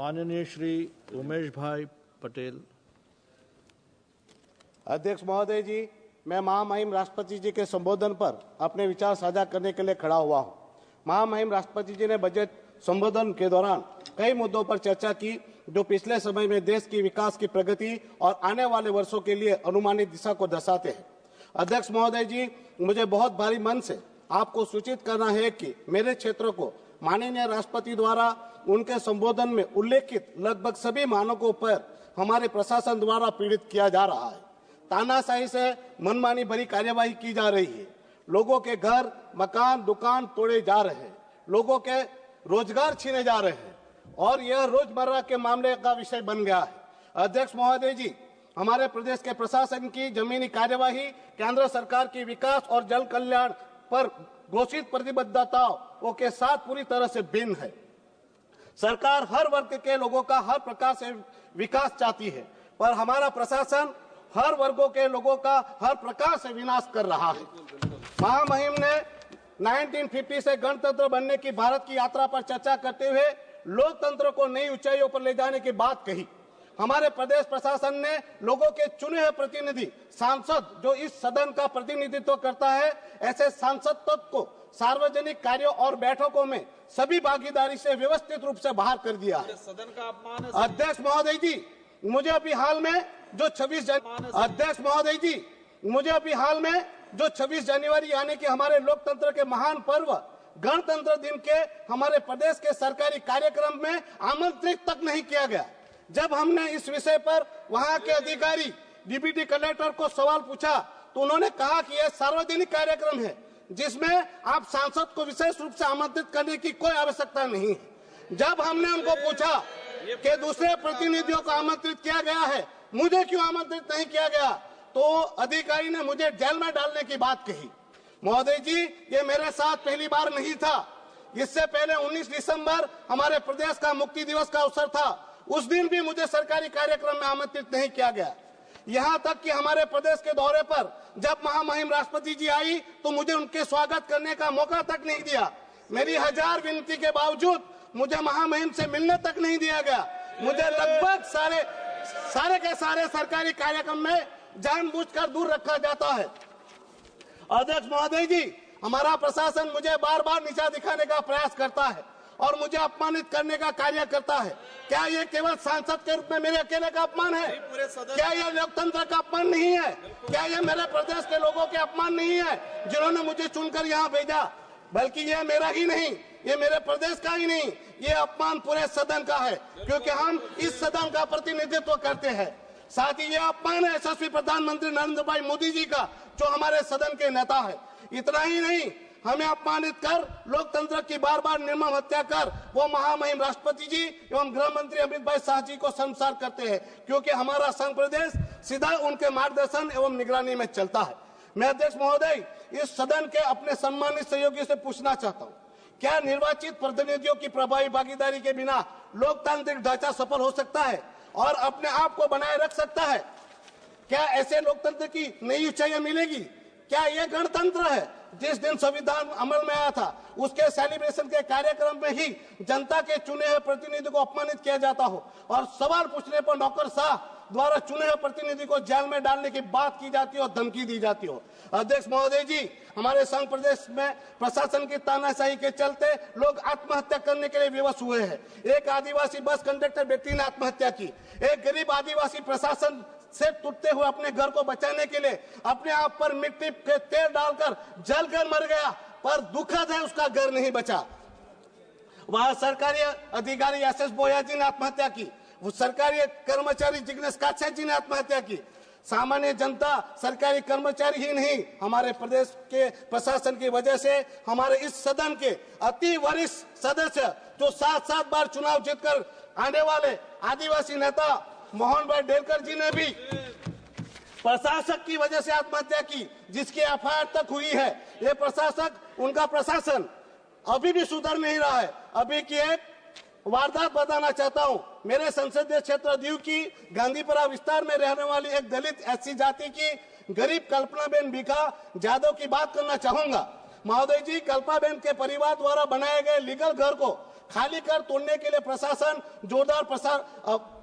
माननीय श्री उमेश भाई पटेल। अध्यक्ष महोदय जी, मैं महामहिम राष्ट्रपति जी के संबोधन पर अपने विचार साझा करने के लिए खड़ा हुआ हूं। महामहिम राष्ट्रपति जी ने बजट संबोधन के दौरान कई मुद्दों पर चर्चा की जो पिछले समय में देश की विकास की प्रगति और आने वाले वर्षों के लिए अनुमानित दिशा को दर्शाते हैं। अध्यक्ष महोदय जी, मुझे बहुत भारी मन से आपको सूचित करना है कि मेरे क्षेत्र को माननीय राष्ट्रपति द्वारा उनके संबोधन में उल्लेखित लगभग सभी मानकों पर हमारे प्रशासन द्वारा पीड़ित किया जा रहा है। तानाशाही से मनमानी भरी कार्यवाही की जा रही है। लोगों के घर, मकान, दुकान तोड़े जा रहे हैं, लोगों के रोजगार छीने जा रहे हैं और यह रोजमर्रा के मामले का विषय बन गया है। अध्यक्ष महोदय जी, हमारे प्रदेश के प्रशासन की जमीनी कार्यवाही केंद्र सरकार की विकास और जल कल्याण पर घोषित प्रतिबद्धताओं के साथ पूरी तरह से भिन्न है। सरकार हर वर्ग के लोगों का हर प्रकार से विकास चाहती है, पर हमारा प्रशासन हर वर्गों के लोगों का हर प्रकार से विनाश कर रहा है। महामहिम ने 1950 से गणतंत्र बनने की भारत की यात्रा पर चर्चा करते हुए लोकतंत्र को नई ऊंचाइयों पर ले जाने की बात कही। हमारे प्रदेश प्रशासन ने लोगों के चुने हुए प्रतिनिधि सांसद जो इस सदन का प्रतिनिधित्व करता है, ऐसे सांसद तक को सार्वजनिक कार्यों और बैठकों में सभी भागीदारी से व्यवस्थित रूप से बाहर कर दिया है। सदन का अपमान है। अध्यक्ष महोदय जी, मुझे अभी हाल में जो 26 जनवरी यानी कि हमारे लोकतंत्र के महान पर्व गणतंत्र दिन के हमारे प्रदेश के सरकारी कार्यक्रम में आमंत्रित तक नहीं किया गया। जब हमने इस विषय पर वहां के अधिकारी डिप्टी कलेक्टर को सवाल पूछा तो उन्होंने कहा कि यह सार्वजनिक कार्यक्रम है जिसमें आप सांसद को विशेष रूप से आमंत्रित करने की कोई आवश्यकता नहीं है। जब हमने उनको पूछा कि दूसरे प्रतिनिधियों को आमंत्रित किया गया है, मुझे क्यों आमंत्रित नहीं किया गया, तो अधिकारी ने मुझे जेल में डालने की बात कही। महोदय जी, ये मेरे साथ पहली बार नहीं था। इससे पहले 19 दिसंबर हमारे प्रदेश का मुक्ति दिवस का अवसर था, उस दिन भी मुझे सरकारी कार्यक्रम में आमंत्रित नहीं किया गया। यहाँ तक कि हमारे प्रदेश के दौरे पर जब महामहिम राष्ट्रपति जी आई तो मुझे उनके स्वागत करने का मौका तक नहीं दिया। मेरी 1000 विनती के बावजूद मुझे महामहिम से मिलने तक नहीं दिया गया। मुझे लगभग सारे के सारे सरकारी कार्यक्रम में जानबूझकर दूर रखा जाता है। अध्यक्ष महोदय जी, हमारा प्रशासन मुझे बार बार नीचा दिखाने का प्रयास करता है और मुझे अपमानित करने का कार्य करता है। क्या ये केवल सांसद के रूप में मेरे अकेले का अपमान है? क्या ये लोकतंत्र का अपमान नहीं है? क्या ये मेरे प्रदेश के लोगों के अपमान नहीं है जिन्होंने मुझे चुनकर यहाँ भेजा? बल्कि ये मेरा ही नहीं, ये मेरे प्रदेश का ही नहीं, ये अपमान पूरे सदन का है, क्योंकि हम इस सदन का प्रतिनिधित्व करते हैं। साथ ही ये अपमान है यशस्वी प्रधानमंत्री नरेंद्र भाई मोदी जी का, जो हमारे सदन के नेता है। इतना ही नहीं, हमें अपमानित कर लोकतंत्र की बार बार निर्मम हत्या कर वो महामहिम राष्ट्रपति जी एवं गृह मंत्री अमित भाई शाह जी को शर्मसार करते हैं, क्योंकि हमारा संघ प्रदेश सीधा उनके मार्गदर्शन एवं निगरानी में चलता है। मैं अध्यक्ष महोदय, इस सदन के अपने सम्मानित सहयोगी से पूछना चाहता हूँ, क्या निर्वाचित प्रतिनिधियों की प्रभावी भागीदारी के बिना लोकतांत्रिक ढांचा सफल हो सकता है और अपने आप को बनाए रख सकता है? क्या ऐसे लोकतंत्र की नई ऊंचाइयां मिलेगी? क्या यह गणतंत्र है? जिस दिन संविधान अमल में आया था उसके सेलिब्रेशन के कार्यक्रम में ही जनता के चुने हुए प्रतिनिधि को अपमानित किया जाता हो और सवाल पूछने पर नौकरशाह द्वारा चुने हुए प्रतिनिधि को जेल में डालने की बात की जाती हो, धमकी दी जाती हो। अध्यक्ष महोदय जी, हमारे संघ प्रदेश में प्रशासन की तानाशाही के चलते लोग आत्महत्या करने के लिए विवश हुए हैं। एक आदिवासी बस कंडक्टर व्यक्ति ने आत्महत्या की। एक गरीब आदिवासी प्रशासन से टूटते हुए अपने घर को बचाने के लिए अपने आप पर मिट्टी के तेल डालकर जलकर मर गया, पर दुखद है उसका घर नहीं बचा। वहां सरकारी अधिकारी एसएस बोया जी ने आत्महत्या की। वो सरकारी कर्मचारी जिग्नेश काछा जी ने आत्महत्या की। सामान्य जनता सरकारी कर्मचारी ही नहीं, हमारे प्रदेश के प्रशासन की वजह से हमारे इस सदन के अति वरिष्ठ सदस्य जो 7 बार चुनाव जीतकर आने वाले आदिवासी नेता मोहन भाई डेलकर जी ने भी प्रशासक की वजह से आत्महत्या की, जिसकी एफआईआर तक हुई है। ये प्रशासक, उनका प्रशासन अभी भी सुधर नहीं रहा है। अभी की एक वारदात बताना चाहता हूँ। मेरे संसदीय क्षेत्र दीव की गांधीपुरा विस्तार में रहने वाली एक दलित एससी जाति की गरीब कल्पनाबेन भिखा जादव की बात करना चाहूंगा। महोदय जी, कल्पनाबेन के परिवार द्वारा बनाए गए लीगल घर को खाली कर तोड़ने के लिए प्रशासन जोरदार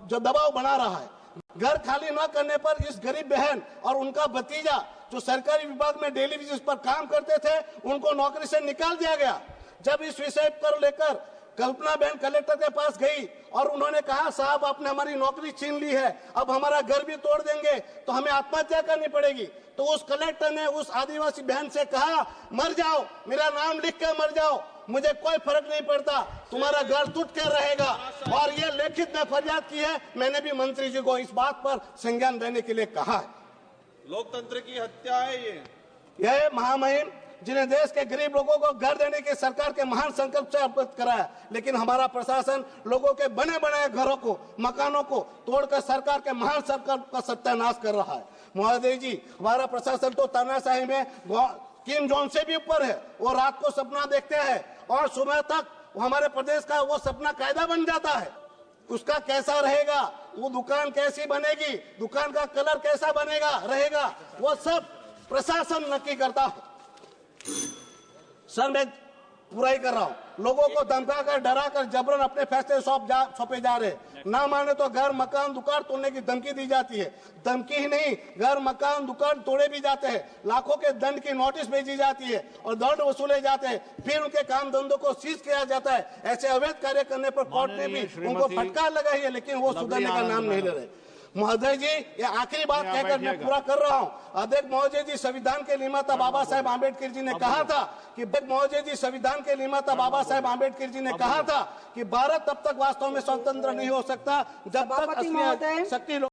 जो दबाव बना रहा है। घर खाली न करने पर इस गरीब बहन और उनका भतीजा जो सरकारी विभाग में डेली बेसिस पर काम करते थे, उनको नौकरी से निकाल दिया गया। जब इस विषय पर लेकर कल्पना बहन कलेक्टर के पास गई और उन्होंने कहा, साहब आपने हमारी नौकरी छीन ली है, अब हमारा घर भी तोड़ देंगे तो हमें आत्महत्या करनी पड़ेगी। तो उस कलेक्टर ने उस आदिवासी बहन से कहा, मर जाओ, मेरा नाम लिख कर मर जाओ, मुझे कोई फर्क नहीं पड़ता, तुम्हारा घर टूट कर रहेगा। और ये लिखित में फरियाद की है। मैंने भी मंत्री जी को इस बात पर संज्ञान लेने के लिए कहा है। लोकतंत्र की हत्या है यह महामहिम जिन्हें देश के गरीब लोगों को घर देने के सरकार के महान संकल्प से अवगत कराया, लेकिन हमारा प्रशासन लोगों के बने बनाए घरों को, मकानों को तोड़कर सरकार के महान संकल्प का सत्यानाश कर रहा है। महोदय जी, हमारा प्रशासन तो तानाशाही में किम जोन से भी ऊपर है। वो रात को सपना देखते हैं और सुबह तक हमारे प्रदेश का वो सपना कायदा बन जाता है। उसका कैसा रहेगा, वो दुकान कैसी बनेगी, दुकान का कलर कैसा बनेगा रहेगा, वो सब प्रशासन नक्की करता है। सर, मैं पूरा ही कर रहा हूँ। लोगों को धमकाकर, डराकर जबरन अपने फैसले सौंपे जा रहे, ना माने तो घर मकान दुकान तोड़ने की धमकी दी जाती है। धमकी ही नहीं, घर मकान दुकान तोड़े भी जाते हैं, लाखों के दंड की नोटिस भेजी जाती है और दंड वसूले जाते हैं, फिर उनके काम धंधों को सीज किया जाता है। ऐसे अवैध कार्य करने पर कोर्ट ने भी उनको फटकार लगाई है, लेकिन वो सुधरने का नाम नहीं ले रहे। महोदय जी, ये आखिरी बात कहकर मैं पूरा कर रहा हूँ। अध्यक्ष महोदय जी, संविधान के निर्माता बाबा साहेब आम्बेडकर जी ने कहा था कि महोदय जी, संविधान के निर्माता बाबा साहेब आम्बेडकर जी ने कहा था कि भारत तब तक वास्तव में स्वतंत्र नहीं हो सकता जब तक असली शक्ति